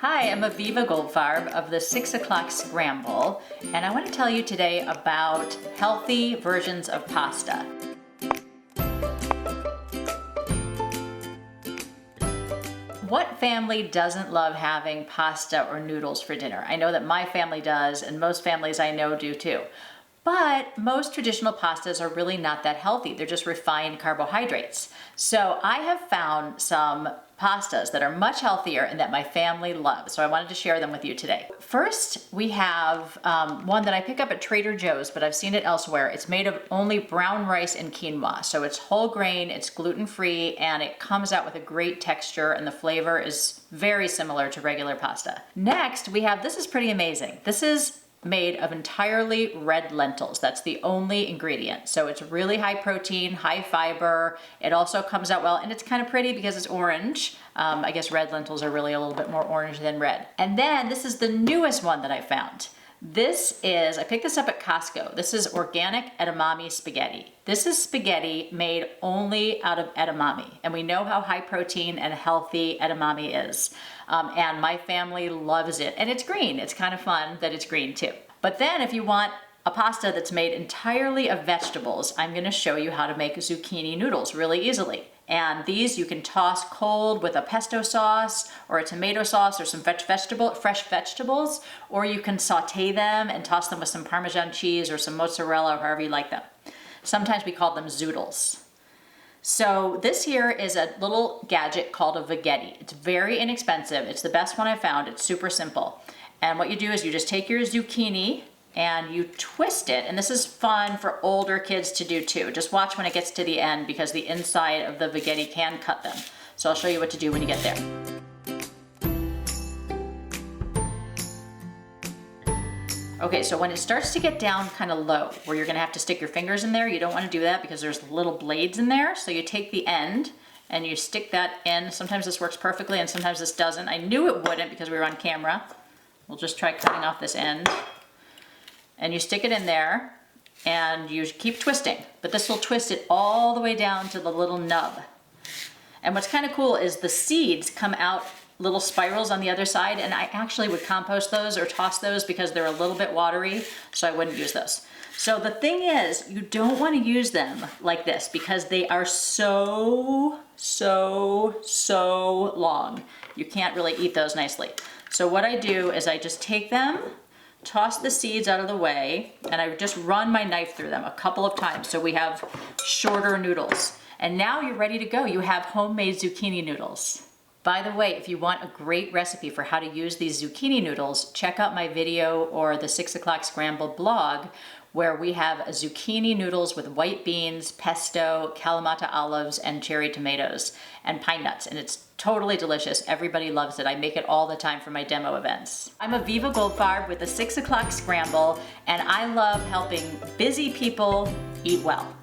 Hi, I'm Aviva Goldfarb of the 6 o'clock Scramble, and I want to tell you today about healthy versions of pasta. What family doesn't love having pasta or noodles for dinner? I know that my family does, and most families I know do too. But most traditional pastas are really not that healthy. They're just refined carbohydrates. So I have found some pastas that are much healthier and that my family loves. So I wanted to share them with you today. First, we have one that I pick up at Trader Joe's, but I've seen it elsewhere. It's made of only brown rice and quinoa. So it's whole grain, it's gluten-free, and it comes out with a great texture, and the flavor is very similar to regular pasta. Next, we have, this is pretty amazing. This is made of entirely red lentils. That's the only ingredient. So it's really high protein, high fiber. It also comes out well, and it's kind of pretty because it's orange. I guess red lentils are really a little bit more orange than red. And then this is the newest one that I found. This is, I picked this up at Costco. This is organic edamame spaghetti. This is spaghetti made only out of edamame. And we know how high protein and healthy edamame is. And my family loves it. And it's green. It's kind of fun that it's green too. But then if you want a pasta that's made entirely of vegetables, I'm gonna show you how to make zucchini noodles really easily. And these you can toss cold with a pesto sauce or a tomato sauce or some fresh vegetables, or you can saute them and toss them with some Parmesan cheese or some mozzarella, or however you like them. Sometimes we call them zoodles. So this here is a little gadget called a spaghetti. It's very inexpensive. It's the best one I've found. It's super simple. And what you do is you just take your zucchini and you twist it, and this is fun for older kids to do too. Just watch when it gets to the end because the inside of the spaghetti can cut them. So I'll show you what to do when you get there. Okay, so when it starts to get down kind of low, where you're gonna have to stick your fingers in there, you don't wanna do that because there's little blades in there. So you take the end and you stick that in. Sometimes this works perfectly and sometimes this doesn't. I knew it wouldn't because we were on camera. We'll just try cutting off this end. And you stick it in there and you keep twisting, but this will twist it all the way down to the little nub. And what's kind of cool is the seeds come out little spirals on the other side, and I actually would compost those or toss those because they're a little bit watery, so I wouldn't use those. So the thing is, you don't want to use them like this because they are so long. You can't really eat those nicely. So what I do is I just take them, toss the seeds out of the way, and I just run my knife through them a couple of times so we have shorter noodles. And now you're ready to go. You have homemade zucchini noodles. By the way, if you want a great recipe for how to use these zucchini noodles, check out my video or the 6 o'clock Scramble blog, where we have zucchini noodles with white beans, pesto, Kalamata olives, and cherry tomatoes, and pine nuts. And it's totally delicious. Everybody loves it. I make it all the time for my demo events. I'm Aviva Goldfarb with the 6 o'clock Scramble, and I love helping busy people eat well.